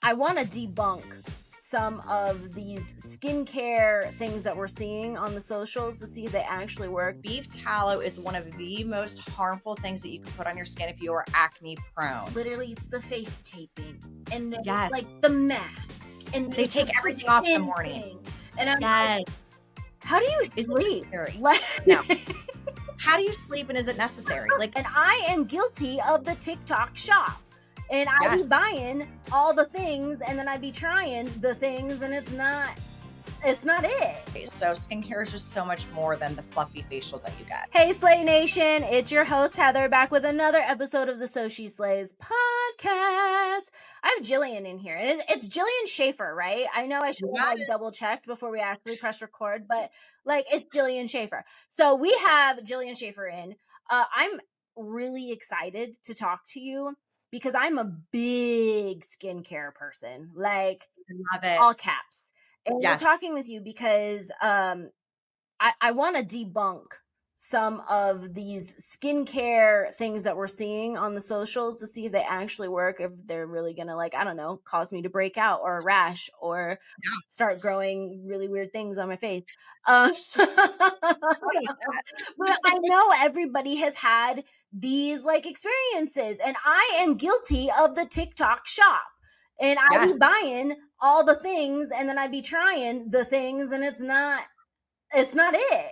I want to debunk some of these skincare things that we're seeing on the socials to see if they actually work. Beef tallow is one of the most harmful things that you can put on your skin if you are acne prone. Literally, it's the face taping and then Yes. like the mask. And They take everything off in the morning. thing. And I'm Yes. like, how do you sleep? No. How do you sleep and is it necessary? And I am guilty of the TikTok shop. And I Yes. be buying all the things and then I be trying the things and it's not it. So skincare is just so much more than the fluffy facials that you get. Hey Slay Nation, it's your host Heather back with another episode of the So She Slays podcast. I have Jillian in here and it's Jillian Schaefer, right? I know I should have double checked before we actually press record, but it's Jillian Schaefer. So we have Jillian Schaefer in. I'm really excited to talk to you because I'm a big skincare person, Love it. all caps. And Yes. we're talking with you because I want to debunk some of these skincare things that we're seeing on the socials to see if they actually work, if they're really going to, I don't know, cause me to break out or a rash or start growing really weird things on my face. But I know everybody has had these experiences and I am guilty of the TikTok shop. And I be buying all the things and then I be trying the things and it's not it.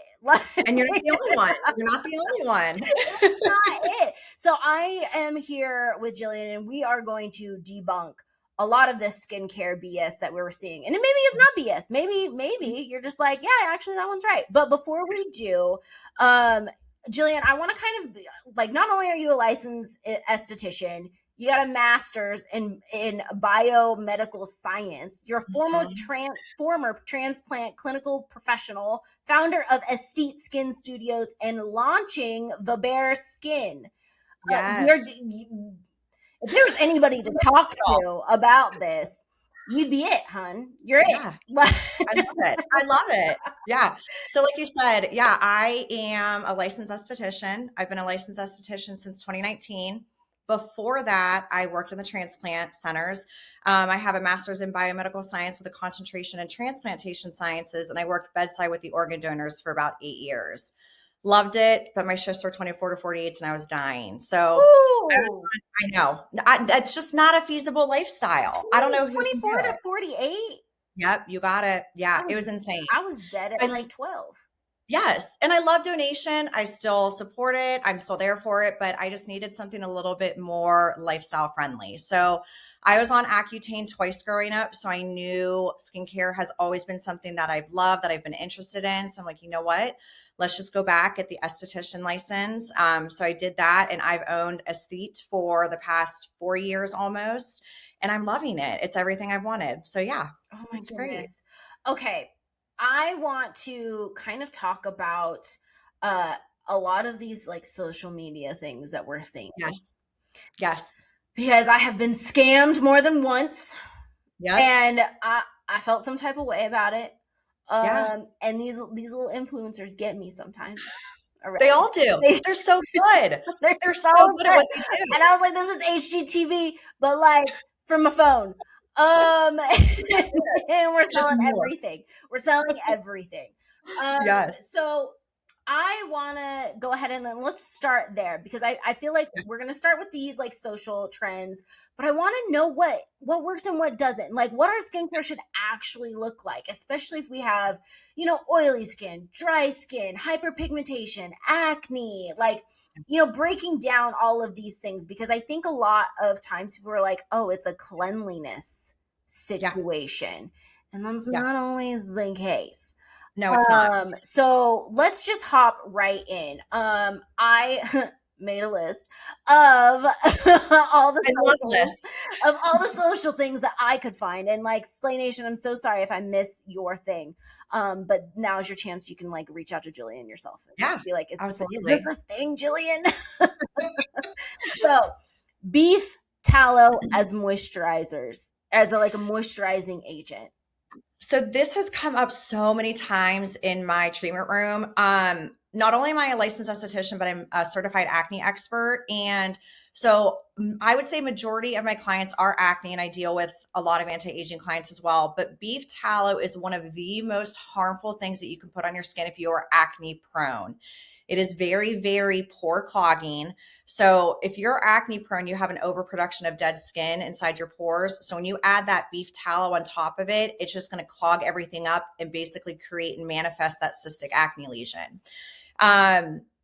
And you're not the only one. You're not the only one. It's not it. So I am here with Jillian and we are going to debunk a lot of this skincare BS that we were seeing. And maybe it's not BS. Maybe you're just like, yeah, actually that one's right. But before we do, Jillian, I want to kind of not only are you a licensed esthetician, you got a master's in biomedical science. You're a former transplant clinical professional, founder of Estete Skin Studios, and launching The Bare Skin. Yes. If there was anybody to talk to about this, you'd be it, hun. You're it. I love it. Yeah. So like you said, I am a licensed esthetician. I've been a licensed esthetician since 2019. Before that, I worked in the transplant centers. I have a master's in biomedical science with a concentration in transplantation sciences, and I worked bedside with the organ donors for about 8 years. Loved it, but my shifts were 24 to 48 and I was dying. So I know. That's just not a feasible lifestyle. I don't know who 24 to 48? Yep, you got it. Yeah, it was insane. I was dead at 12. Yes. And I love donation. I still support it. I'm still there for it, but I just needed something a little bit more lifestyle friendly. So I was on Accutane twice growing up. So I knew skincare has always been something that I've loved, that I've been interested in. So I'm like, you know what? Let's just go back, get the esthetician license. So I did that and I've owned Estete for the past 4 years almost. And I'm loving it. It's everything I've wanted. So yeah. Oh my goodness. Okay. I want to kind of talk about a lot of these social media things that we're seeing. Yes. Because I have been scammed more than once. Yeah. And I felt some type of way about it. And these little influencers get me sometimes. They all do. They're so good. They're so good at what they do. And I was like, this is HGTV, but from a phone. And we're selling everything. We're selling everything. Yes. So I want to go ahead and then let's start there because I feel like we're going to start with these social trends, but I want to know what works and what doesn't. What our skincare should actually look like, especially if we have, oily skin, dry skin, hyperpigmentation, acne, breaking down all of these things because I think a lot of times people are like, oh, it's a cleanliness situation. And that's not always the case. No, it's not. So let's just hop right in. I made a list of all the social things that I could find. And Slay Nation, I'm so sorry if I miss your thing. But now is your chance. You can reach out to Jillian yourself. And be like, is this a thing, Jillian? So beef tallow as moisturizers, as a moisturizing agent. So this has come up so many times in my treatment room. Not only am I a licensed esthetician, but I'm a certified acne expert. And So I would say majority of my clients are acne, and I deal with a lot of anti-aging clients as well. But beef tallow is one of the most harmful things that you can put on your skin if you are acne prone. It is very, very poor clogging. So if you're acne prone, you have an overproduction of dead skin inside your pores. So when you add that beef tallow on top of it, it's just going to clog everything up and basically create and manifest that cystic acne lesion.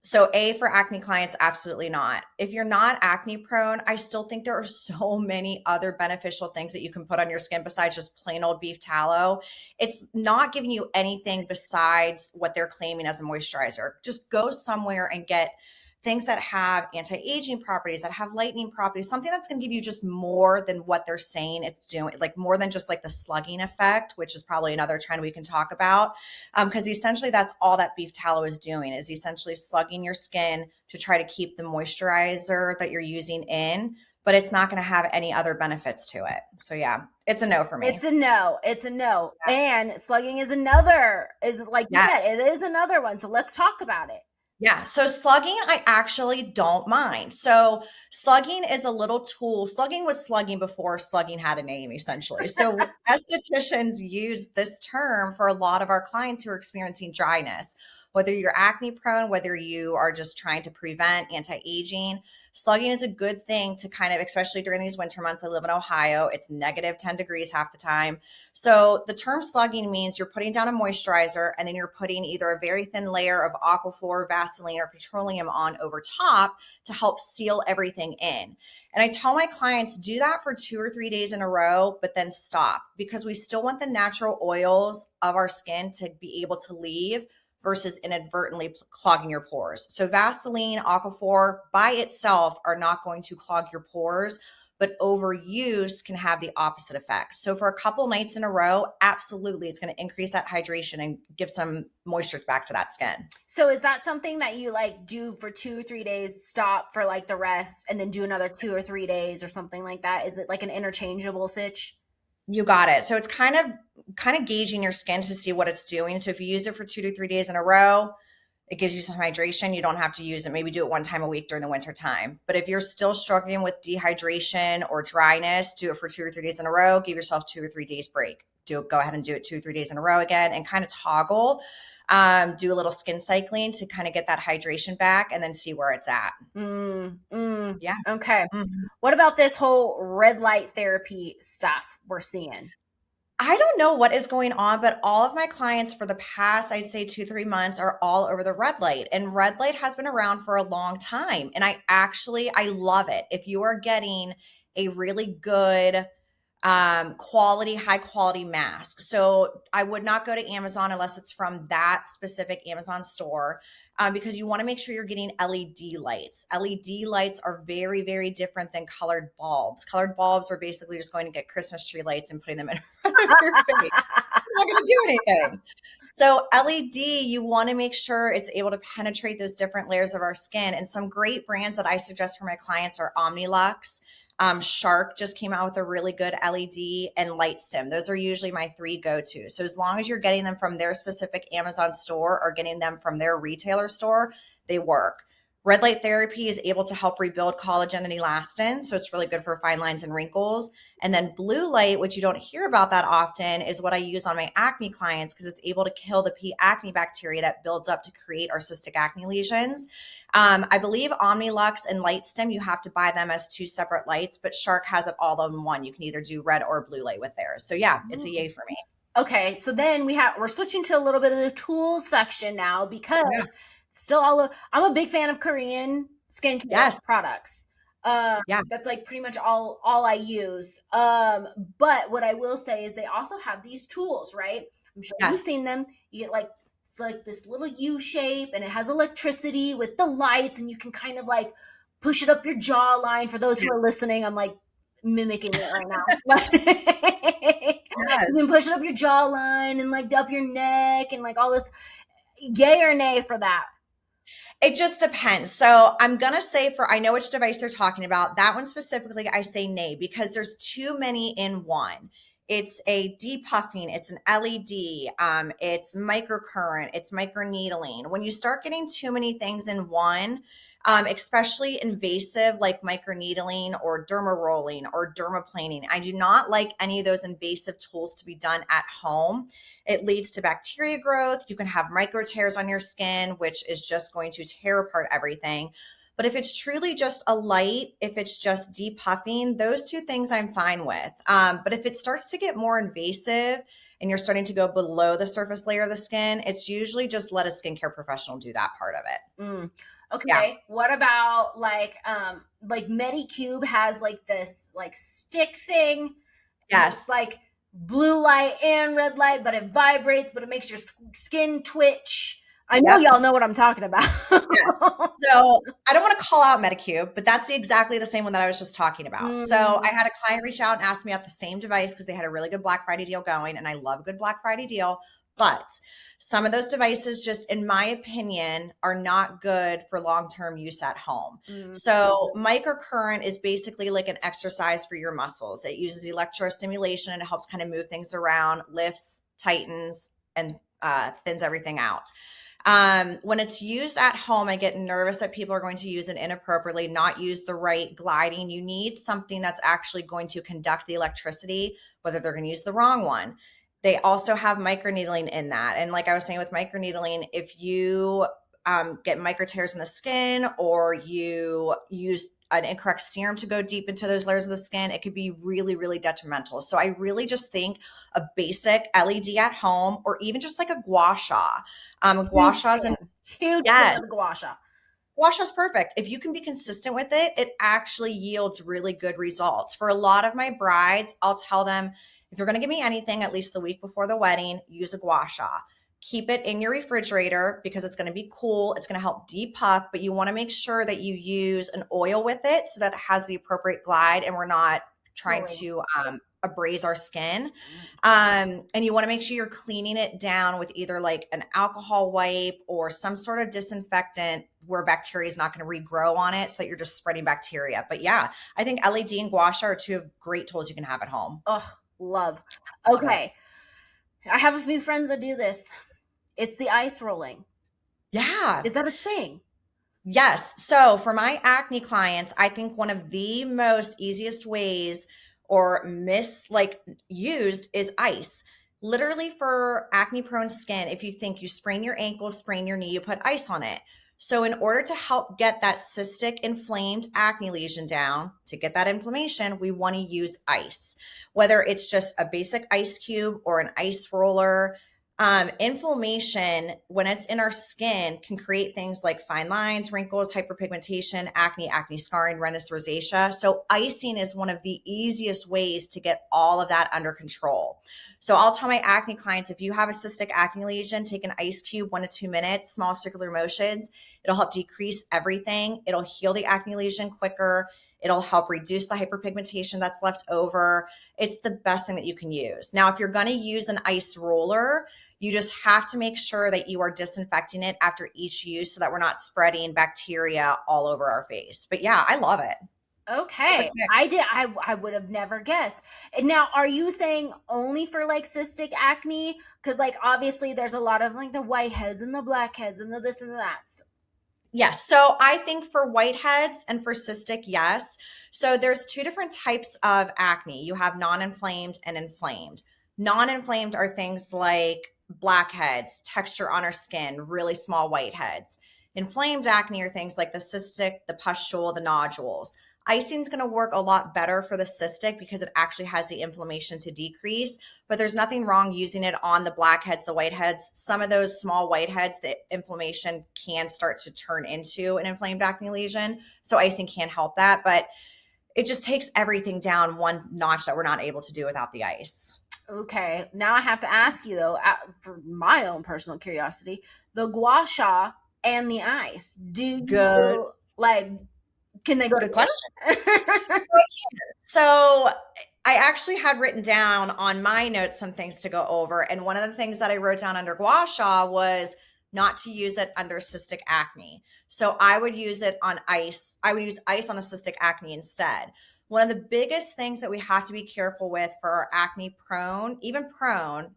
So A, for acne clients, absolutely not. If you're not acne prone, I still think there are so many other beneficial things that you can put on your skin besides just plain old beef tallow. It's not giving you anything besides what they're claiming as a moisturizer. Just go somewhere and get things that have anti-aging properties, that have lightening properties, something that's going to give you just more than what they're saying it's doing, like more than just like the slugging effect, which is probably another trend we can talk about. Because essentially that's all that beef tallow is doing, is essentially slugging your skin to try to keep the moisturizer that you're using in, but it's not going to have any other benefits to it. So yeah, it's a no for me. It's a no. It's a no. And slugging is another, is like you Yes. said, it is another one. So let's talk about it. Yeah. So slugging, I actually don't mind. So slugging is a little tool. Slugging was slugging before slugging had a name, essentially. So estheticians use this term for a lot of our clients who are experiencing dryness, whether you're acne prone, whether you are just trying to prevent anti-aging. Slugging is a good thing to kind of, especially during these winter months. I live in Ohio. It's negative 10 degrees half the time. So the term slugging means you're putting down a moisturizer and then you're putting either a very thin layer of Aquaphor, Vaseline, or petroleum on over top to help seal everything in. And I tell my clients, do that for 2 or 3 days in a row, but then stop, because we still want the natural oils of our skin to be able to leave versus inadvertently clogging your pores. So Vaseline, Aquaphor by itself are not going to clog your pores, but overuse can have the opposite effect. So for a couple nights in a row, absolutely, it's going to increase that hydration and give some moisture back to that skin. So is that something that you like do for 2 or 3 days, stop for like the rest, and then do another 2 or 3 days or something like that? Is it like an interchangeable sitch? You got it. So it's kind of gauging your skin to see what it's doing. So if you use it for 2 to 3 days in a row, it gives you some hydration. You don't have to use it. Maybe do it one time a week during the winter time. But if you're still struggling with dehydration or dryness, do it for 2 or 3 days in a row. Give yourself 2 or 3 days break. Go ahead and do it 2 or 3 days in a row again, and kind of toggle. Do a little skin cycling to kind of get that hydration back, and then see where it's at. Yeah. Okay. Mhm. What about this whole red light therapy stuff we're seeing? I don't know what is going on, but all of my clients for the past, I'd say 2, 3 months, are all over the red light. And red light has been around for a long time. And I love it. If you are getting a really good quality, high quality mask. So I would not go to Amazon unless it's from that specific Amazon store, because you want to make sure you're getting LED lights. LED lights are very, very different than colored bulbs. Colored bulbs are basically just going to get Christmas tree lights and putting them in front of your face. It's not going to do anything. So LED, you want to make sure it's able to penetrate those different layers of our skin. And some great brands that I suggest for my clients are Omnilux. Shark just came out with a really good LED, and Lightstim. Those are usually my 3 go-to. So as long as you're getting them from their specific Amazon store or getting them from their retailer store, they work. Red light therapy is able to help rebuild collagen and elastin. So it's really good for fine lines and wrinkles. And then blue light, which you don't hear about that often, is what I use on my acne clients because it's able to kill the P. acne bacteria that builds up to create our cystic acne lesions. I believe Omnilux and Lightstim, you have to buy them as 2 separate lights, but Shark has it all in one. You can either do red or blue light with theirs. So yeah, it's a yay for me. Okay, so then we're switching to a little bit of the tools section now, because still I'm a big fan of Korean skincare products. That's like pretty much all I use. But what I will say is they also have these tools, right? I'm sure you've seen them. You get like, it's like this little U shape, and it has electricity with the lights, and you can kind of like push it up your jawline. For those who are listening, I'm like mimicking it right now. You can push it up your jawline and like up your neck and like all this. Yay or nay for that? It just depends. So I'm going to say, I know which device they're talking about. That one specifically, I say nay, because there's too many in one. It's a depuffing, it's an LED, it's microcurrent, it's microneedling. When you start getting too many things in one, especially invasive like microneedling or derma rolling or dermaplaning. I do not like any of those invasive tools to be done at home. It leads to bacteria growth. You can have micro tears on your skin, which is just going to tear apart everything. But if it's truly just a light, if it's just depuffing, those two things I'm fine with. But if it starts to get more invasive and you're starting to go below the surface layer of the skin, it's usually just let a skincare professional do that part of it. Mm. Yeah. Okay. What about like Medicube has like this like stick thing, and it's Yes. like blue light and red light, but it vibrates, but it makes your skin twitch. I know Yep. y'all know what I'm talking about. Yes. So I don't want to call out Medicube, but that's exactly the same one that I was just talking about. So I Mm. had a client reach out and ask me about the same device because they had a really good Black Friday deal going, and I love a good Black Friday deal. But some of those devices, just in my opinion, are not good for long-term use at home. Mm. So microcurrent is basically like an exercise for your muscles. It uses electrostimulation and it helps kind of move things around, lifts, tightens, and thins everything out. When it's used at home, I get nervous that people are going to use it inappropriately, not use the right gliding. You need something that's actually going to conduct the electricity, whether they're going to use the wrong one. They also have microneedling in that. And like I was saying with microneedling, if you get micro tears in the skin or you use an incorrect serum to go deep into those layers of the skin, it could be really, really detrimental. So I really just think a basic LED at home or even just like a gua sha. Gua Huge shas and fan. Huge fan yes, of the gua sha. gua sha is perfect. If you can be consistent with it, it actually yields really good results. For a lot of my brides, I'll tell them, if you're going to give me anything at least the week before the wedding, use a gua sha. Keep it in your refrigerator because it's going to be cool. It's going to help depuff, but you want to make sure that you use an oil with it so that it has the appropriate glide and we're not trying Flowing. to abrase our skin. Mm. And you want to make sure you're cleaning it down with either like an alcohol wipe or some sort of disinfectant where bacteria is not going to regrow on it so that you're just spreading bacteria. But yeah, I think LED and gua sha are two of great tools you can have at home. Oh, love. Love it. Okay. I have a few friends that do this. It's the ice rolling. Yeah. Is that a thing? Yes. So for my acne clients, I think one of the most easiest ways or used is ice. Literally for acne prone skin, if you think you sprain your ankle, sprain your knee, you put ice on it. So in order to help get that cystic inflamed acne lesion down, to get that inflammation, we want to use ice. Whether it's just a basic ice cube or an ice roller, inflammation, when it's in our skin, can create things like fine lines, wrinkles, hyperpigmentation, acne scarring, redness, rosacea. So icing is one of the easiest ways to get all of that under control. So I'll tell my acne clients, if you have a cystic acne lesion, take an ice cube, 1 to 2 minutes, small circular motions. It'll help decrease everything. It'll heal the acne lesion quicker. It'll help reduce the hyperpigmentation that's left over. It's the best thing that you can use. Now, if you're going to use an ice roller, you just have to make sure that you are disinfecting it after each use so that we're not spreading bacteria all over our face. But yeah, I love it. Okay. Perfect mix. I would have never guessed. And now, are you saying only for like cystic acne? Because like obviously there's a lot of like the whiteheads and the blackheads and the this and the that. Yes. So I think for whiteheads and for cystic, yes. So there's two different types of acne. You have non-inflamed and inflamed. Non-inflamed are things like blackheads, texture on our skin, really small whiteheads. Inflamed acne are things like the cystic, the pustule, the nodules. Icing is going to work a lot better for the cystic because it actually has the inflammation to decrease, but there's nothing wrong using it on the blackheads, the whiteheads. Some of those small whiteheads, the inflammation can start to turn into an inflamed acne lesion. So icing can help that, but it just takes everything down one notch that we're not able to do without the ice. Okay. Now I have to ask you though, for my own personal curiosity, the gua sha and the ice. Do Good, you like? Can they go good together? question. So I actually had written down on my notes some things to go over. And one of the things that I wrote down under gua sha was not to use it under cystic acne. So I would use it on ice. I would use ice on the cystic acne instead. One of the biggest things that we have to be careful with for our acne prone, even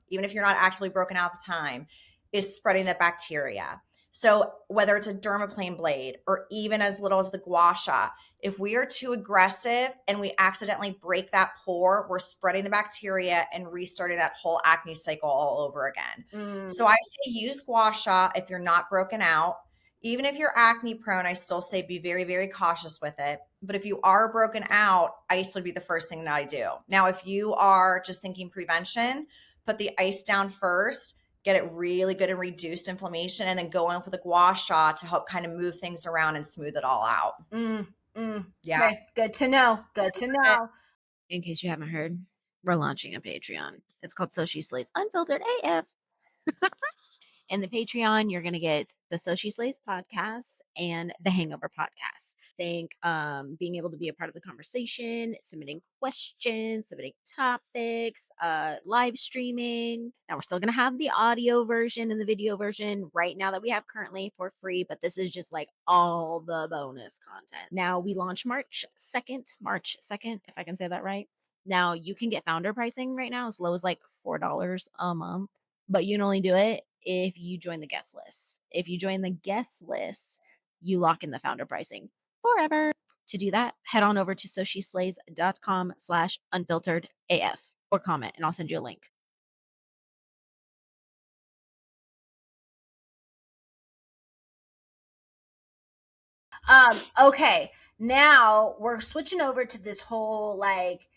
if you're not actually broken out at the time, is spreading the bacteria. So whether it's a dermaplane blade or even as little as the gua sha, if we are too aggressive and we accidentally break that pore, we're spreading the bacteria and restarting that whole acne cycle all over again. Mm. So I say use gua sha if you're not broken out. Even if you're acne prone, I still say be very, very cautious with it. But if you are broken out, ice would be the first thing that I do. Now, if you are just thinking prevention, put the ice down first, get it really good and reduced inflammation, and then go in with a gua sha to help kind of move things around and smooth it all out. Yeah. Okay, good to know. Good to know. In case you haven't heard, we're launching a Patreon. It's called So She Slays Unfiltered AF. In the Patreon, you're going to get the So She Slays podcast and the Hangover podcast. Think being able to be a part of the conversation, submitting questions, submitting topics, live streaming. Now, we're still going to have the audio version and the video version right now that we have currently for free, but this is just like all the bonus content. Now, we launch March 2nd, if I can say that right. Now, you can get founder pricing right now as low as like $4 a month, but you can only do it if you join the guest list. If you join the guest list, you lock in the founder pricing forever. To do that, head on over to socislays.com/unfilteredaf or comment and I'll send you a link. Okay, now we're switching over to this whole like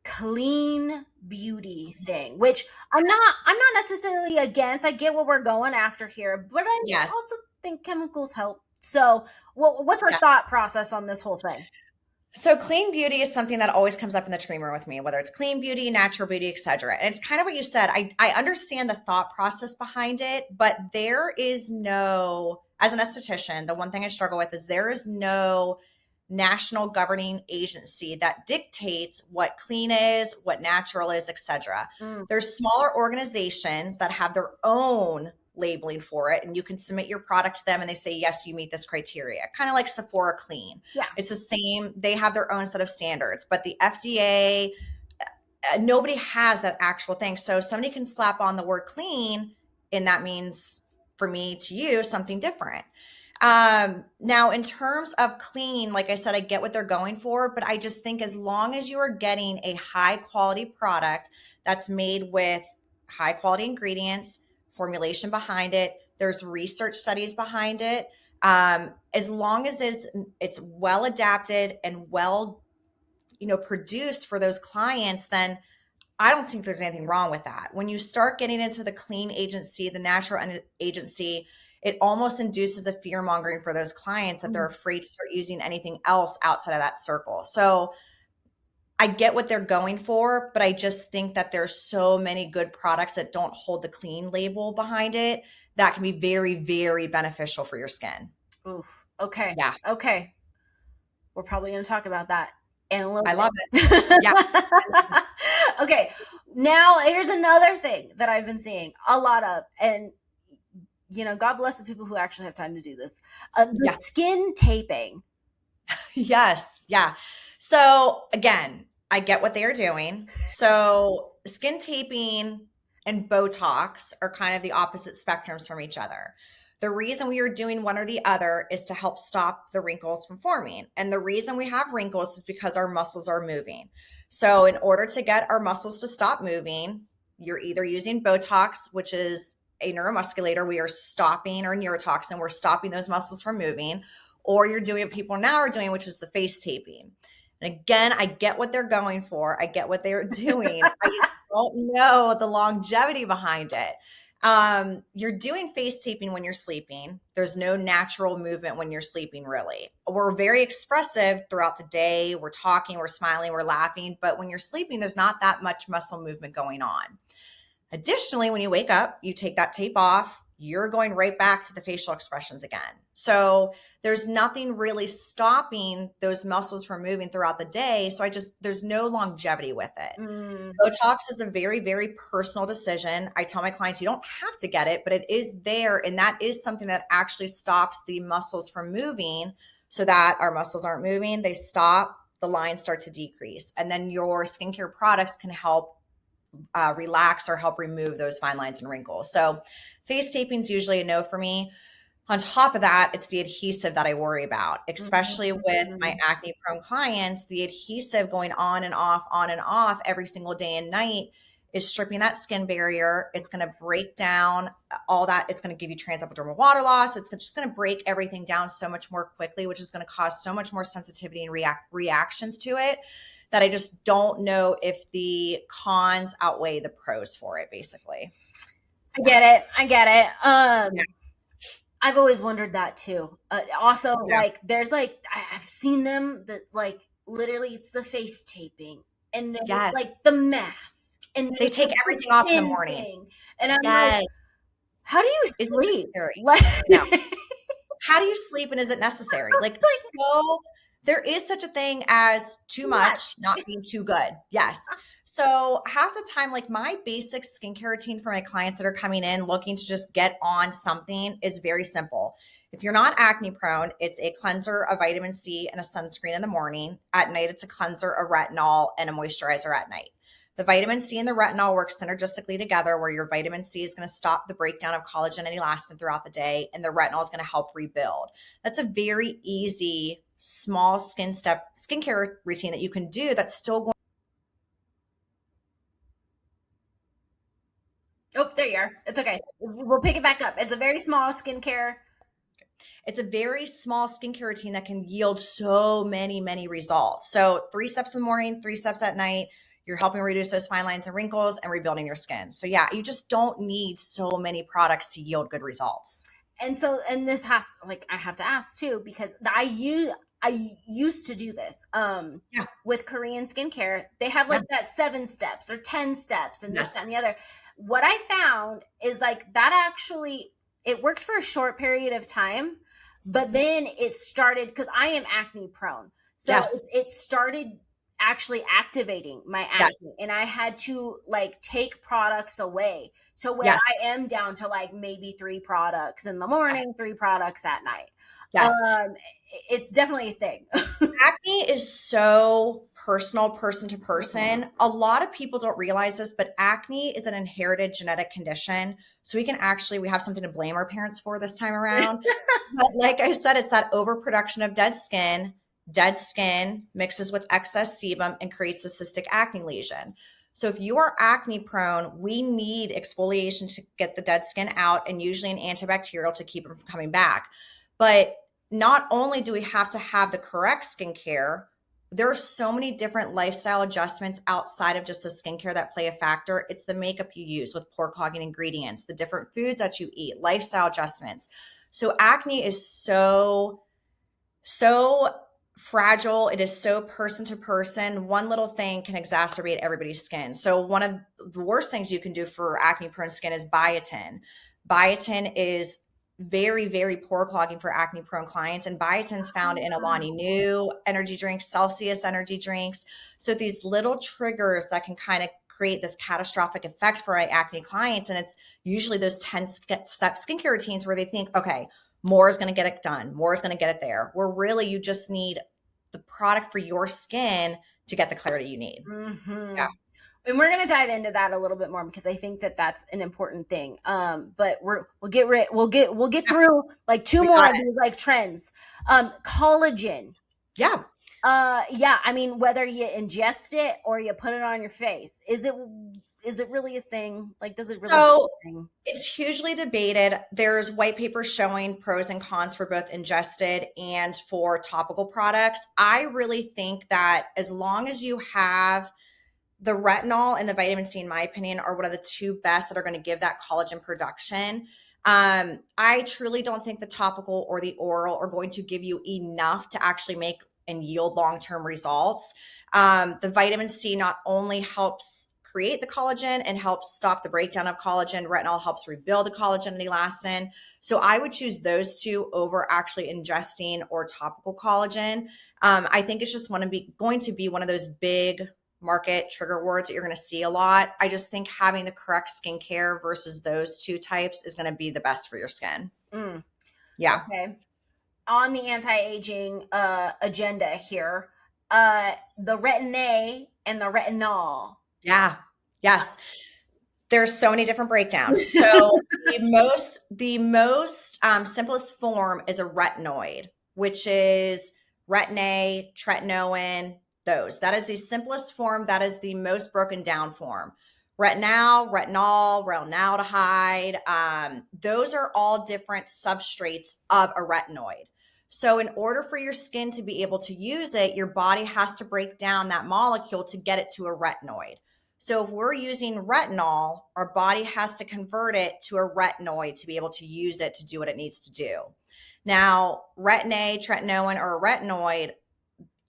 clean beauty thing, which I'm not necessarily against. I get what we're going after here, but I Yes. also think chemicals help. So what's our thought process on this whole thing? So clean beauty is something that always comes up in the treatment room with me, whether it's clean beauty, natural beauty, etc. And it's kind of what you said. I understand the thought process behind it, but there is no, as an esthetician, the one thing I struggle with is there is no national governing agency that dictates what clean is, what natural is, etc. There's smaller organizations that have their own labeling for it, and you can submit your product to them and they say, yes, you meet this criteria, kind of like Sephora Clean. Yeah, it's the same. They have their own set of standards, but the FDA, nobody has that actual thing. So somebody can slap on the word clean and that means for me to you something different. Now in terms of clean, like I said, I get what they're going for, but I just think as long as you are getting a high quality product that's made with high quality ingredients, formulation behind it, there's research studies behind it, as long as it's well adapted and well produced for those clients, then I don't think there's anything wrong with that. When you start getting into the clean agency, the natural agency, it almost induces a fear mongering for those clients that they're afraid to start using anything else outside of that circle. So I get what they're going for, but I just think that there's so many good products that don't hold the clean label behind it that can be very, very beneficial for your skin. Oof. Okay. Yeah. Okay. We're probably going to talk about that in a little bit. I love it. Yeah. Okay. Now here's another thing that I've been seeing a lot of, and God bless the people who actually have time to do this. Skin taping. Yes. Yeah. So again, I get what they are doing. So skin taping and Botox are kind of the opposite spectrums from each other. The reason we are doing one or the other is to help stop the wrinkles from forming. And the reason we have wrinkles is because our muscles are moving. So in order to get our muscles to stop moving, you're either using Botox, which is a neuromusculator. We are stopping, or neurotoxin, we're stopping those muscles from moving, or you're doing what people now are doing, which is the face taping. And again, I get what they're going for. I get what they're doing. I just don't know the longevity behind it. You're doing face taping when you're sleeping. There's no natural movement when you're sleeping, really. We're very expressive throughout the day. We're talking, we're smiling, we're laughing. But when you're sleeping, there's not that much muscle movement going on. Additionally, when you wake up, you take that tape off, you're going right back to the facial expressions again. So there's nothing really stopping those muscles from moving throughout the day. So there's no longevity with it. Botox is a very, very personal decision. I tell my clients, you don't have to get it, but it is there. And that is something that actually stops the muscles from moving, so that our muscles aren't moving. They stop, the lines start to decrease. And then your skincare products can help relax or help remove those fine lines and wrinkles. So face taping is usually a no for me. On top of that, it's the adhesive that I worry about, especially with my Mhm. acne prone clients. The adhesive going on and off every single day and night is stripping that skin barrier. It's going to break down all that. It's going to give you transepidermal water loss. It's just going to break everything down so much more quickly, which is going to cause so much more sensitivity and reactions to it, that I just don't know if the cons outweigh the pros for it, basically. I get it. I get it. Yeah. I've always wondered that too. Also, Yeah. like, there's like, I've seen them that like literally it's the face taping, and then it's Yes. like the mask, and then They it's take the everything off in the skin morning. thing. And I'm like, Yes. how do you Is it sleep? necessary? Like, No. How do you sleep and is it necessary? Like, like so there is such a thing as too too much, much. not being too good. Yes. So half the time, like my basic skincare routine for my clients that are coming in looking to just get on something is very simple. If you're not acne prone, it's a cleanser, a vitamin C, and a sunscreen in the morning. At night, it's a cleanser, a retinol, and a moisturizer at night. The vitamin C and the retinol work synergistically together, where your vitamin C is going to stop the breakdown of collagen and elastin throughout the day, and the retinol is going to help rebuild. That's a very easy, small skincare routine that you can do that's still going. Oh, there you are. It's okay. We'll pick it back up. It's a very small skincare. It's a very small skincare routine that can yield so many results. So 3 steps in the morning, 3 steps at night. You're helping reduce those fine lines and wrinkles and rebuilding your skin. So yeah, you just don't need so many products to yield good results. And so, and this has, like, I have to ask too, because I used to do this Yeah. with Korean skincare. They have Yeah. like that 7 steps or 10 steps and this, Yes. that, and the other. What I found is like that actually, it worked for a short period of time, but then it started, because I am acne prone. So Yes. it started actually activating my acne, Yes. and I had to like take products away to where Yes. I am down to like maybe 3 products in the morning, Yes. 3 products at night. Yes. It's definitely a thing. Acne is so personal, person to person. A lot of people don't realize this, but acne is an inherited genetic condition. So we have something to blame our parents for this time around. But like I said, it's that overproduction of dead skin. Dead skin mixes with excess sebum and creates a cystic acne lesion. So if you are acne prone, we need exfoliation to get the dead skin out, and usually an antibacterial to keep them from coming back. But not only do we have to have the correct skincare, there are so many different lifestyle adjustments outside of just the skincare that play a factor. It's the makeup you use with pore clogging ingredients, the different foods that you eat, lifestyle adjustments. So acne is so fragile. It is so person to person. One little thing can exacerbate everybody's skin. So one of the worst things you can do for acne prone skin is biotin. Biotin is very pore clogging for acne prone clients, and biotin is found in Alani Nu energy drinks, Celsius energy drinks. So these little triggers that can kind of create this catastrophic effect for my acne clients. And it's usually those 10-step skincare routines where they think, okay, more is going to get it done, more is going to get it there, where really you just need the product for your skin to get the clarity you need. Mm-hmm. Yeah. And we're going to dive into that a little bit more, because I think that that's an important thing. But we'll get through like 2 more of these like trends. Collagen. Yeah. Yeah, I mean, whether you ingest it or you put it on your face, is it really a thing? Like, does it really? So it's hugely debated. There's white papers showing pros and cons for both ingested and for topical products. I really think that as long as you have the retinol and the vitamin C, in my opinion, are one of the two best that are going to give that collagen production. I truly don't think the topical or the oral are going to give you enough to actually make and yield long-term results. The vitamin C not only helps create the collagen and helps stop the breakdown of collagen, retinol helps rebuild the collagen and elastin. So I would choose those two over actually ingesting or topical collagen. I think it's just going to be one of those big market trigger words that you're going to see a lot. I just think having the correct skincare versus those two types is going to be the best for your skin. Yeah. Okay. On the anti-aging agenda here, the retin-A and the retinol. Yeah. Yes. There's so many different breakdowns. So the most simplest form is a retinoid, which is retin-A, tretinoin, those. That is the simplest form. That is the most broken down form. Retinol, renaldehyde, those are all different substrates of a retinoid. So in order for your skin to be able to use it, your body has to break down that molecule to get it to a retinoid. So if we're using retinol, our body has to convert it to a retinoid to be able to use it to do what it needs to do. Now, retin-A, tretinoin, or a retinoid,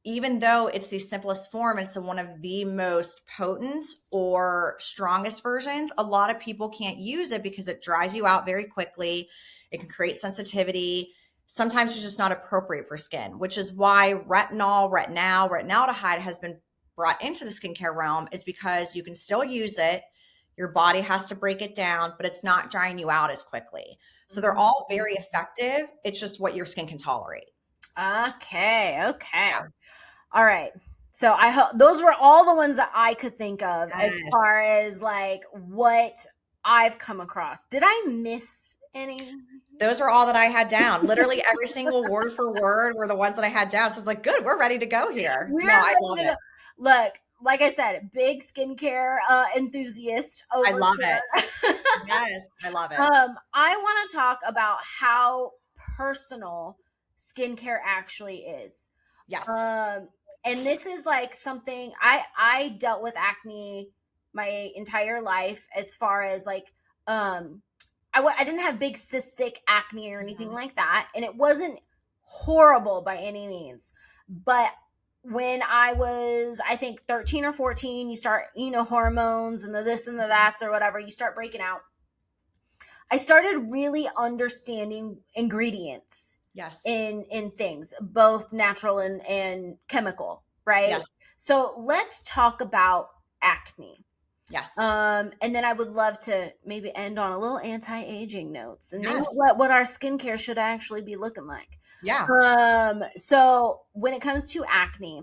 even though it's the simplest form, it's one of the most potent or strongest versions, a lot of people can't use it because it dries you out very quickly. It can create sensitivity. Sometimes it's just not appropriate for skin, which is why retinaldehyde has been brought into the skincare realm, is because you can still use it. Your body has to break it down, but it's not drying you out as quickly. So they're all very effective. It's just what your skin can tolerate. Okay. Yeah. All right. So I hope those were all the ones that I could think of as Yes. far as like what I've come across. Did I miss any? Those were all that I had down. Literally every single word for word were the ones that I had down. So it's like, good, we're ready to go here. I love it. Look, like I said, big skincare enthusiast over I love here. it. Yes, I love it. I want to talk about how personal skincare actually is. Yes. And this is like something I dealt with acne my entire life, as far as like I didn't have big cystic acne or anything like that, and it wasn't horrible by any means. But when I was, I think 13 or 14, you start, hormones and the this and the that's or whatever, you start breaking out. I started really understanding ingredients. Yes. In things, both natural and chemical, right? Yes. So let's talk about acne. Yes. And then I would love to maybe end on a little anti-aging notes and maybe Yes. what our skincare should actually be looking like. Yeah. So when it comes to acne,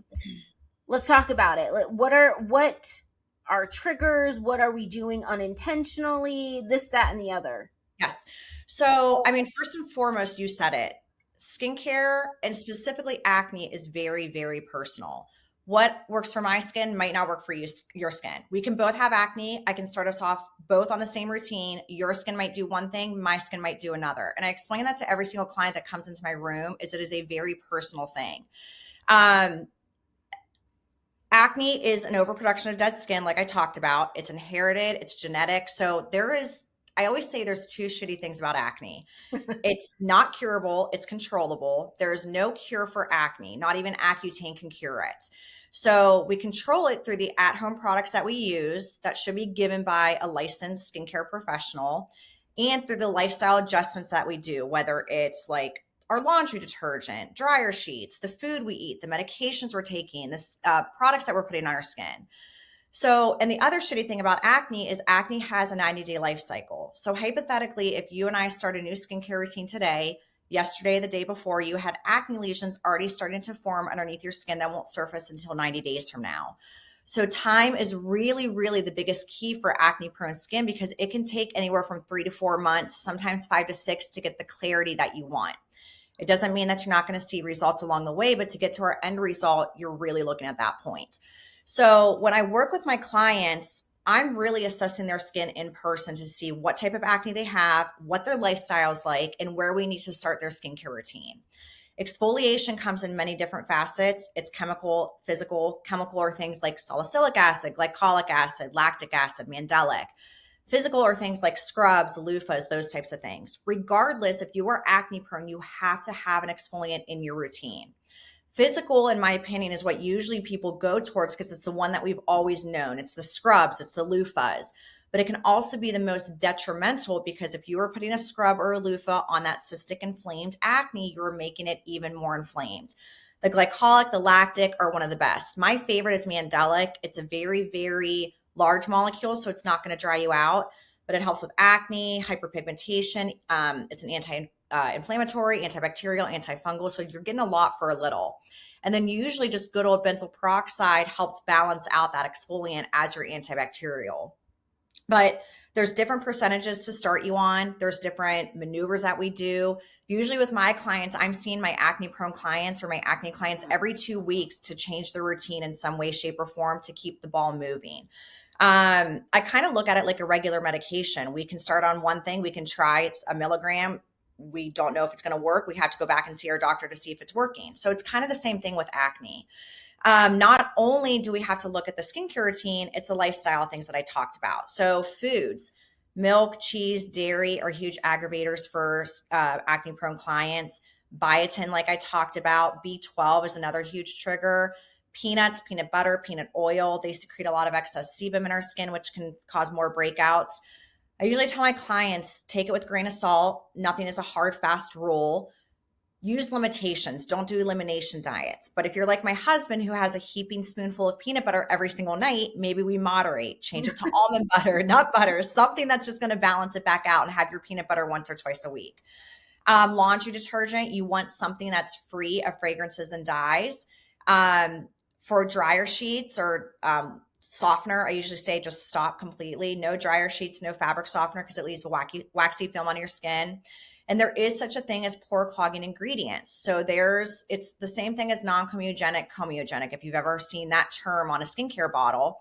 let's talk about it. What are triggers? What are we doing unintentionally? This, that, and the other. Yes. So, I mean, first and foremost, you said it. Skincare, and specifically acne, is very, very personal. What works for my skin might not work for your skin. We can both have acne. I can start us off both on the same routine. Your skin might do one thing, my skin might do another. And I explain that to every single client that comes into my room, is it is a very personal thing. Acne is an overproduction of dead skin, like I talked about. It's inherited, it's genetic. So I always say there's two shitty things about acne. It's not curable, it's controllable. There's no cure for acne. Not even Accutane can cure it. So we control it through the at-home products that we use that should be given by a licensed skincare professional, and through the lifestyle adjustments that we do, whether it's like our laundry detergent, dryer sheets, the food we eat, the medications we're taking, the products that we're putting on our skin. So, and the other shitty thing about acne is acne has a 90-day life cycle. So hypothetically, if you and I start a new skincare routine today, yesterday, the day before, you had acne lesions already starting to form underneath your skin that won't surface until 90 days from now. So time is really, really the biggest key for acne prone skin, because it can take anywhere from 3 to 4 months, sometimes 5 to 6, to get the clarity that you want. It doesn't mean that you're not going to see results along the way, but to get to our end result, you're really looking at that point. So when I work with my clients, I'm really assessing their skin in person to see what type of acne they have, what their lifestyle is like, and where we need to start their skincare routine. Exfoliation comes in many different facets. It's chemical, physical. Chemical are things like salicylic acid, glycolic acid, lactic acid, mandelic. Physical are things like scrubs, loofahs, those types of things. Regardless, if you are acne prone, you have to have an exfoliant in your routine. Physical, in my opinion, is what usually people go towards because it's the one that we've always known. It's the scrubs, it's the loofahs. But it can also be the most detrimental, because if you are putting a scrub or a loofah on that cystic inflamed acne, you're making it even more inflamed. The glycolic, the lactic are one of the best. My favorite is mandelic. It's a very, very large molecule, so it's not going to dry you out, but it helps with acne, hyperpigmentation. It's an anti-inflammatory, antibacterial, antifungal, so you're getting a lot for a little. And then usually just good old benzoyl peroxide helps balance out that exfoliant as your antibacterial. But There's different percentages to start you on. There's different maneuvers that we do. Usually with my clients, I'm seeing my acne prone clients or my acne clients every 2 weeks to change the routine in some way, shape, or form to keep the ball moving. I kind of look at it like a regular medication. We can start on one thing. We can try it's a milligram. We don't know if it's going to work. We have to go back and see our doctor to see if it's working. So it's kind of the same thing with acne. Not only do we have to look at the skincare routine, it's the lifestyle things that I talked about. So foods, milk, cheese, dairy are huge aggravators for acne prone clients. Biotin, like I talked about, B12 is another huge trigger. Peanuts, peanut butter, peanut oil, they secrete a lot of excess sebum in our skin, which can cause more breakouts. I usually tell my clients, take it with a grain of salt. Nothing is a hard, fast rule. Use limitations. Don't do elimination diets. But if you're like my husband who has a heaping spoonful of peanut butter every single night, maybe we moderate, change it to almond butter, nut butter, something that's just going to balance it back out and have your peanut butter once or twice a week. Laundry detergent, you want something that's free of fragrances and dyes. For dryer sheets or softener, I usually say just stop completely. No dryer sheets, no fabric softener because it leaves a waxy film on your skin. And there is such a thing as pore clogging ingredients. So it's the same thing as non-comedogenic, comedogenic. If you've ever seen that term on a skincare bottle,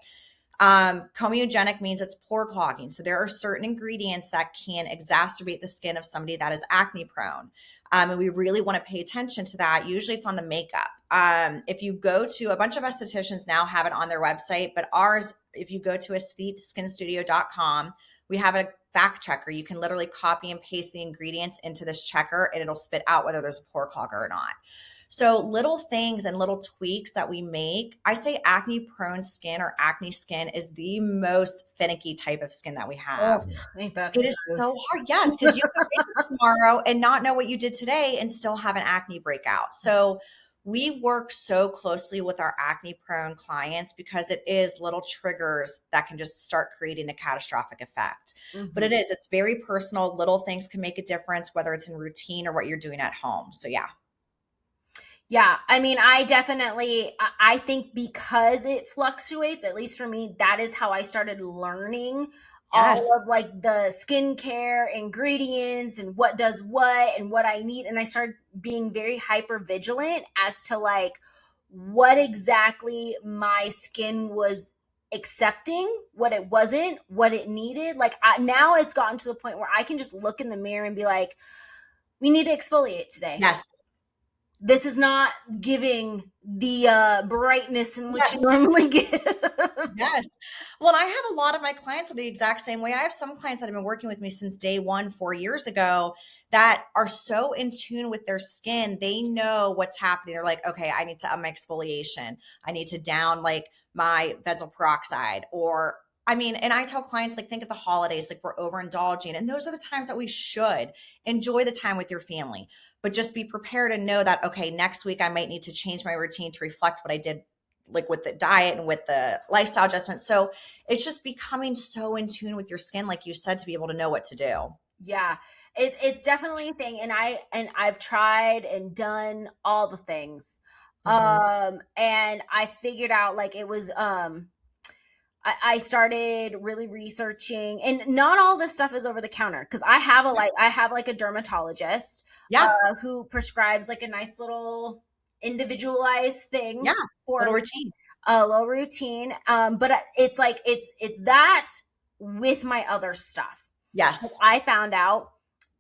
comedogenic means it's pore clogging. So there are certain ingredients that can exacerbate the skin of somebody that is acne prone. And we really want to pay attention to that. Usually it's on the makeup. If you go to a bunch of estheticians now have it on their website, but ours, if you go to aestheticskinstudio.com, we have a fact checker. You can literally copy and paste the ingredients into this checker and it'll spit out whether there's a pore clogger or not. So little things and little tweaks that we make. I say acne prone skin or acne skin is the most finicky type of skin that we have. Ain't that It is so hard. Yes, because you can wake up tomorrow and not know what you did today and still have an acne breakout. So we work so closely with our acne prone clients because it is little triggers that can just start creating a catastrophic effect. But it's very personal. Little things can make a difference, whether it's in routine or what you're doing at home. So yeah. Yeah, I mean, I think because it fluctuates, at least for me, that is how I started learning Yes. all of like the skincare ingredients and what does what and what I need. And I started being very hyper vigilant as to like what exactly my skin was accepting, what it wasn't, what it needed. Like now it's gotten to the point where I can just look in the mirror and be like, we need to exfoliate today. Yes. This is not giving the brightness in which it normally gives. Yes. Well, I have a lot of my clients are the exact same way. I have some clients that have been working with me since day one, 4 years ago, that are so in tune with their skin. They know what's happening. They're like, okay, I need to up my exfoliation. I need to down like my benzoyl peroxide and I tell clients, like, think of the holidays, like we're overindulging. And those are the times that we should enjoy the time with your family, but just be prepared and know that, okay, next week I might need to change my routine to reflect what I did, like with the diet and with the lifestyle adjustment. So it's just becoming so in tune with your skin, like you said, to be able to know what to do. Yeah, it's definitely a thing. And I've tried and done all the things. And I figured out like it was, I started really researching, and not all this stuff is over the counter because I have a dermatologist who prescribes like a nice little individualized thing for little routine. A little routine. But it's like it's that with my other stuff. Yes. Like I found out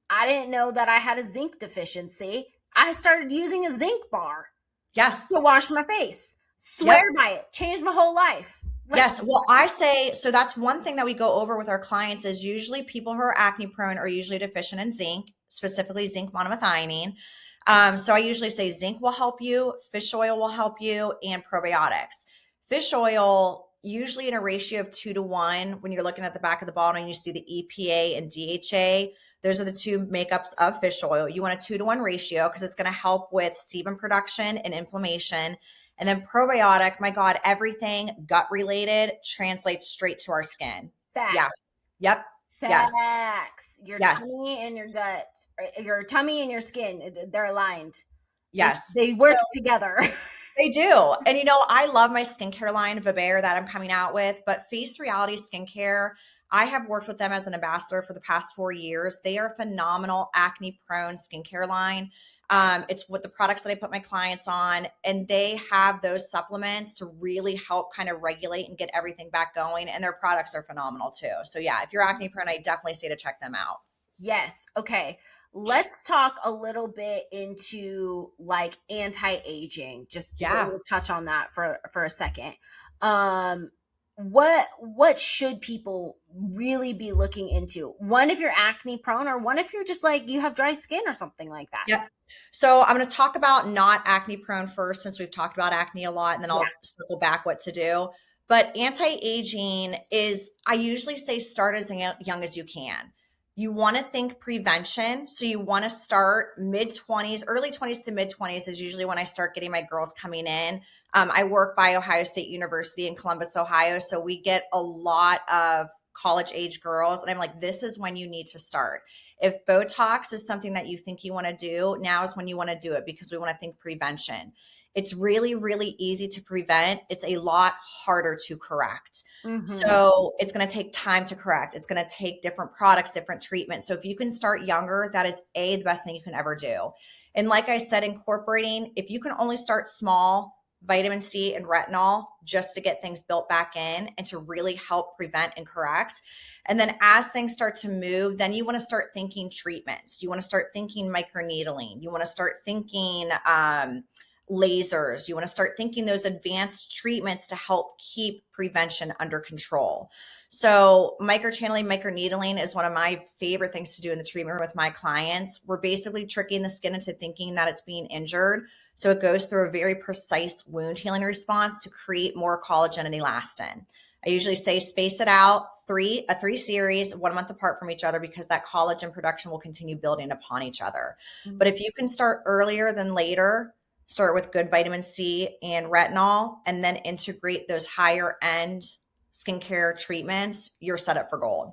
I didn't know that I had a zinc deficiency. I started using a zinc bar. Yes. To wash my face. Swear by it. Changed my whole life. Yes. Well, I say, so that's one thing that we go over with our clients is usually people who are acne prone are usually deficient in zinc, specifically zinc monomethionine. So I usually say zinc will help you, fish oil will help you, and probiotics. Fish oil, usually in a ratio of 2-to-1, when you're looking at the back of the bottle and you see the EPA and DHA, those are the two makeups of fish oil. You want a 2-to-1 ratio because it's going to help with sebum production and inflammation. And then probiotic, my God, everything gut related translates straight to our skin. Facts. Yeah. Yep. Facts. Yes. Your tummy and your gut, your tummy and your skin, they're aligned. Yes. They work together. They do. And I love my skincare line, Vibair, that I'm coming out with, but Face Reality Skincare, I have worked with them as an ambassador for the past 4 years. They are a phenomenal acne prone skincare line. It's what the products that I put my clients on, and they have those supplements to really help kind of regulate and get everything back going. And their products are phenomenal too. So yeah, if you're acne prone, I definitely say to check them out. Yes. Okay. Let's talk a little bit into like anti-aging. Just Yeah. we'll touch on that for a second. Um what should people really be looking into? One, if you're acne prone, or one if you're just like you have dry skin or something like that. Yep. So I'm going to talk about not acne prone first, since we've talked about acne a lot, and then Yeah. I'll circle back what to do. But anti-aging is, I usually say start as young as you can. You want to think prevention. So you want to start mid 20s, early 20s to mid 20s is usually when I start getting my girls coming in. I work by Ohio State University in Columbus, Ohio. So we get a lot of college age girls. And I'm like, this is when you need to start. If Botox is something that you think you want to do, now is when you want to do it, because we want to think prevention. It's really, really easy to prevent. It's a lot harder to correct. So it's going to take time to correct. It's going to take different products, different treatments. So if you can start younger, that is the best thing you can ever do. And like I said, incorporating, if you can only start small, vitamin C and retinol, just to get things built back in and to really help prevent and correct. And then as things start to move, then you want to start thinking treatments. You want to start thinking microneedling. You want to start thinking lasers. You want to start thinking those advanced treatments to help keep prevention under control. So microchanneling, microneedling is one of my favorite things to do in the treatment room with my clients. We're basically tricking the skin into thinking that it's being injured. So it goes through a very precise wound healing response to create more collagen and elastin. I usually say space it out, three series, 1 month apart from each other, because that collagen production will continue building upon each other. But if you can start earlier than later, start with good vitamin C and retinol, and then integrate those higher end skincare treatments, you're set up for gold.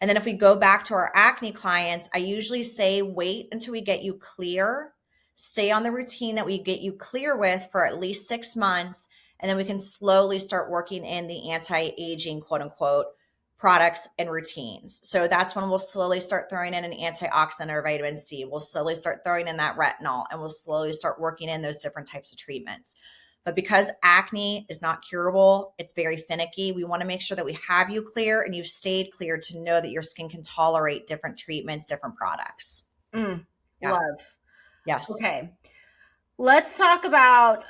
And then if we go back to our acne clients, I usually say wait until we get you clear. Stay on the routine that we get you clear with for at least 6 months. And then we can slowly start working in the anti-aging, quote unquote, products and routines. So that's when we'll slowly start throwing in an antioxidant or vitamin C. We'll slowly start throwing in that retinol, and we'll slowly start working in those different types of treatments. But because acne is not curable, it's very finicky. We want to make sure that we have you clear and you've stayed clear to know that your skin can tolerate different treatments, different products. Yeah. Love. Yes. Okay. Let's talk about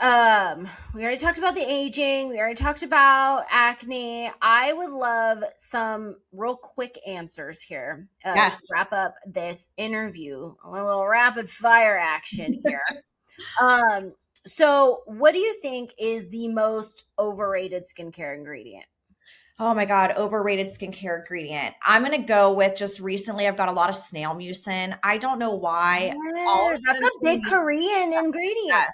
we already talked about the aging, we already talked about acne. I would love some real quick answers here. Yes. To wrap up this interview. A little rapid fire action here. So what do you think is the most overrated skincare ingredient? Oh my God, overrated skincare ingredient. I'm going to go with, just recently, I've got a lot of snail mucin. I don't know why. All of a Yes, sudden, that's a big snail mucin- Korean ingredient. Yes.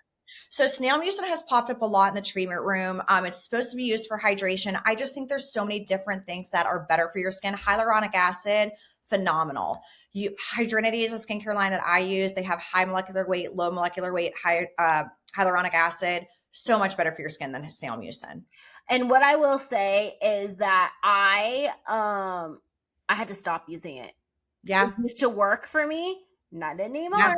So snail mucin has popped up a lot in the treatment room. It's supposed to be used for hydration. I just think there's so many different things that are better for your skin. Hyaluronic acid, phenomenal. Hydrinity is a skincare line that I use. They have high molecular weight, low molecular weight, hyaluronic acid. So much better for your skin than snail mucin. And what I will say is that I had to stop using it. Yeah. It used to work for me. Not anymore. Yeah.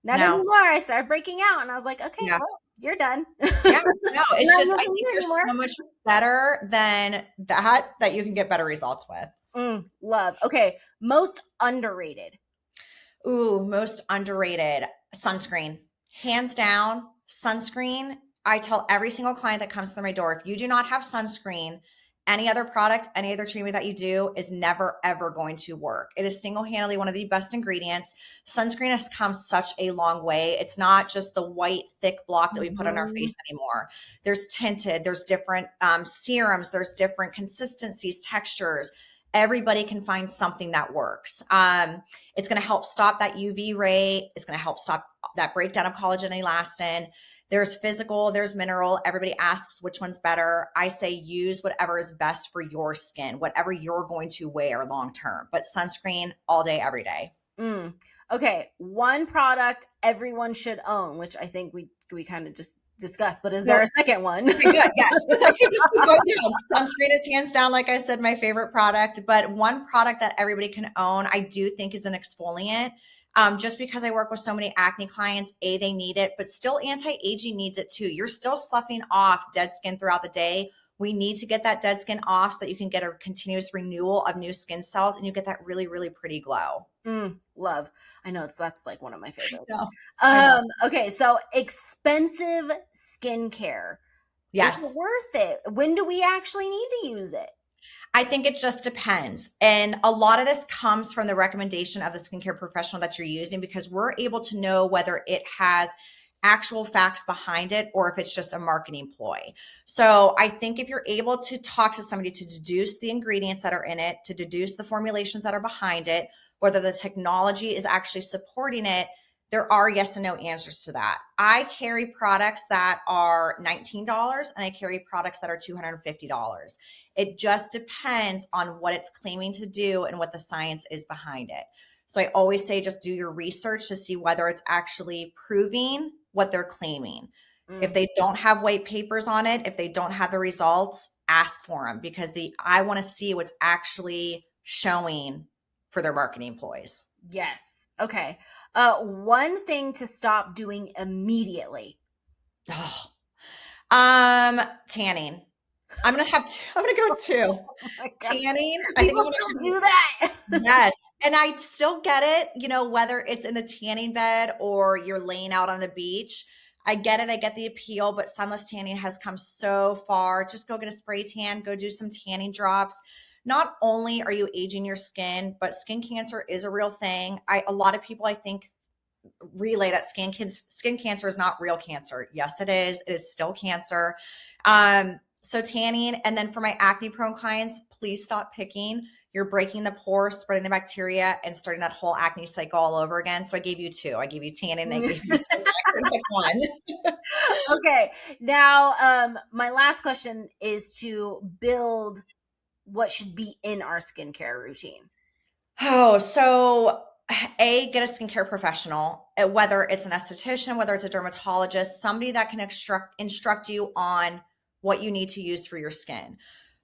Not No. anymore. I started breaking out and I was like, okay, Yeah. well, you're done. Yeah. No, it's Not just, I using think it there's anymore. so much better than that you can get better results with. Love. Okay. Most underrated. Ooh, most underrated. Sunscreen. Hands down, sunscreen. I tell every single client that comes through my door, if you do not have sunscreen, any other product, any other treatment that you do is never, ever going to work. It is single-handedly one of the best ingredients. Sunscreen has come such a long way. It's not just the white, thick block that we put on our face anymore. There's tinted, there's different serums, there's different consistencies, textures. Everybody can find something that works. It's going to help stop that UV ray. It's going to help stop that breakdown of collagen and elastin. There's physical, there's mineral. Everybody asks which one's better. I say use whatever is best for your skin, whatever you're going to wear long term. But sunscreen all day, every day. Okay, one product everyone should own, which I think we kind of just discussed, but is there a second one? Okay, good. Yes, because I could just keep going down. Sunscreen is hands down, like I said, my favorite product. But one product that everybody can own, I do think, is an exfoliant. Just because I work with so many acne clients, they need it, but still anti-aging needs it too. You're still sloughing off dead skin throughout the day. We need to get that dead skin off so that you can get a continuous renewal of new skin cells and you get that really, really pretty glow. Love. I know that's like one of my favorites. No, okay, so expensive skincare. yes. Is it worth it? When do we actually need to use it? I think it just depends. And a lot of this comes from the recommendation of the skincare professional that you're using, because we're able to know whether it has actual facts behind it or if it's just a marketing ploy. So I think if you're able to talk to somebody to deduce the ingredients that are in it, to deduce the formulations that are behind it, whether the technology is actually supporting it, there are yes and no answers to that. I carry products that are $19 and I carry products that are $250. It just depends on what it's claiming to do and what the science is behind it. So I always say just do your research to see whether it's actually proving what they're claiming. If they don't have white papers on it, if they don't have the results, ask for them, because I want to see what's actually showing for their marketing ploys. Yes. Okay. One thing to stop doing immediately. Tanning. I'm gonna go two. Oh tanning. People still do that. Yes. And I still get it, whether it's in the tanning bed or you're laying out on the beach. I get it. I get the appeal, but sunless tanning has come so far. Just go get a spray tan, go do some tanning drops. Not only are you aging your skin, but skin cancer is a real thing. A lot of people, I think, relay that skin cancer is not real cancer. Yes, it is. It is still cancer. So tanning. And then for my acne prone clients, please stop picking. You're breaking the pores, spreading the bacteria, and starting that whole acne cycle all over again. So I gave you two. I gave you tanning and I gave you one. Okay. Now, my last question is to build what should be in our skincare routine. Oh, so get a skincare professional, whether it's an esthetician, whether it's a dermatologist, somebody that can instruct you on what you need to use for your skin.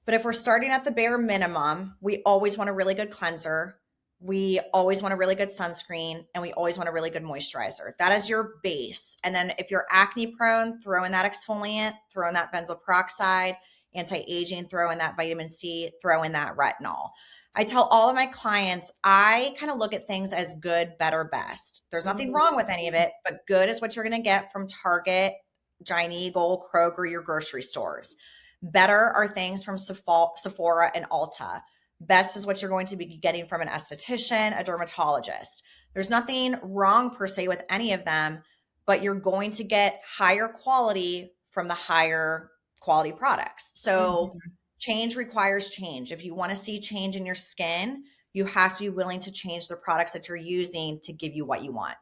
But if we're starting at the bare minimum, we always want a really good cleanser. We always want a really good sunscreen, and we always want a really good moisturizer. That is your base. And then if you're acne prone, throw in that exfoliant, throw in that benzoyl peroxide, anti-aging, throw in that vitamin C, throw in that retinol. I tell all of my clients, I kind of look at things as good, better, best. There's nothing wrong with any of it, but good is what you're going to get from Target, Giant Eagle, Kroger, your grocery stores. Better are things from Sephora and Ulta. Best is what you're going to be getting from an esthetician, a dermatologist. There's nothing wrong per se with any of them, but you're going to get higher quality from the higher quality products. So change requires change. If you want to see change in your skin, you have to be willing to change the products that you're using to give you what you want.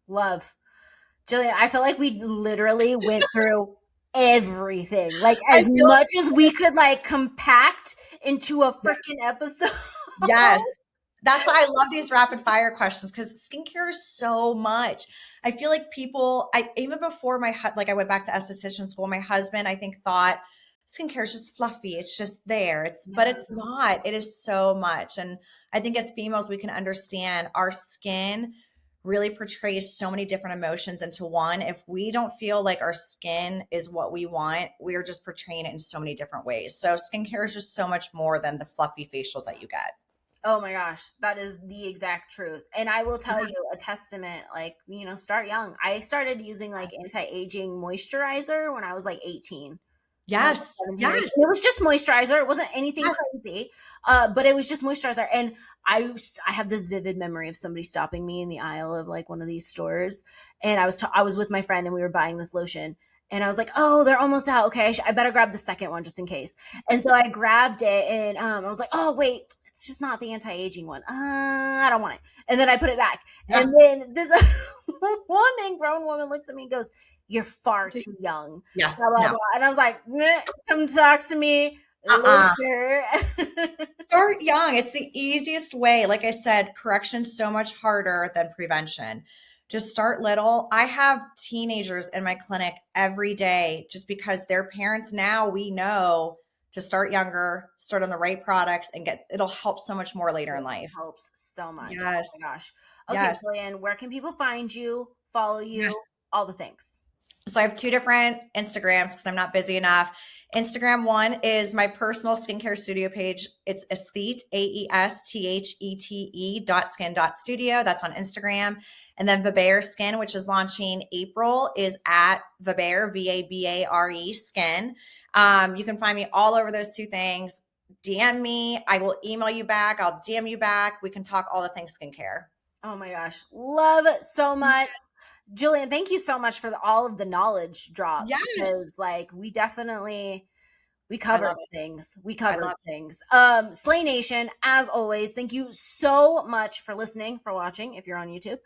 Love. Jillian, I feel like we literally went through everything, like as much as we could like compact into a freaking episode. Yes. That's why I love these rapid fire questions, because skincare is so much. I feel like people, even before I went back to esthetician school, my husband, I think, thought skincare is just fluffy. It's just there. But it's not. It is so much. And I think as females, we can understand our skin really portrays so many different emotions into one. If we don't feel like our skin is what we want, we are just portraying it in so many different ways. So skincare is just so much more than the fluffy facials that you get. Oh my gosh, that is the exact truth. And I will tell you a testament, start young. I started using like anti-aging moisturizer when I was like 18. Yes. Yes. It was just moisturizer. It wasn't anything crazy. But it was just moisturizer. And I have this vivid memory of somebody stopping me in the aisle of like one of these stores. And I was with my friend and we were buying this lotion. And I was like, oh, they're almost out. Okay, I better grab the second one just in case. And so I grabbed it and I was like, oh, wait, it's just not the anti-aging one. I don't want it. And then I put it back. Yeah. And then this grown woman looked at me and goes, you're far too young. Yeah. Blah, blah, blah. And I was like, come talk to me later. Start young. It's the easiest way. Like I said, correction's so much harder than prevention. Just start little. I have teenagers in my clinic every day just because their parents now, we know to start younger, start on the right products, and it'll help so much more later in life. Helps so much. Yes. Oh my gosh. Okay, Yes. Jillian, where can people find you, follow you, Yes. all the things? So I have 2 different Instagrams because I'm not busy enough. Instagram one is my personal skincare studio page. It's aesthete, AESTHETE.skin.studio. That's on Instagram. And then Vabare Skin, which is launching April, is at Vabare, Vabare Skin. You can find me all over those 2 things. DM me. I will email you back. I'll DM you back. We can talk all the things skincare. Oh my gosh. Love it so much. Jillian, thank you so much for all of the knowledge drop. Yes. Because like we covered things. Things. Slay Nation, as always, thank you so much for listening, for watching, if you're on YouTube.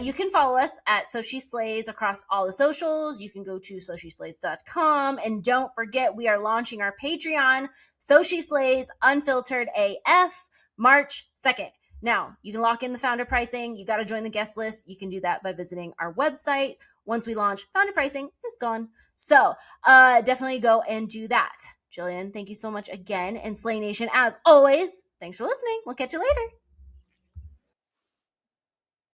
You can follow us at So She Slays across all the socials. You can go to SoSheSlays.com. And don't forget, we are launching our Patreon, So She Slays Unfiltered AF, March 2nd. Now, you can lock in the founder pricing. You got to join the guest list. You can do that by visiting our website. Once we launch, founder pricing is gone. So definitely go and do that. Jillian, thank you so much again. And Slay Nation, as always, thanks for listening. We'll catch you later.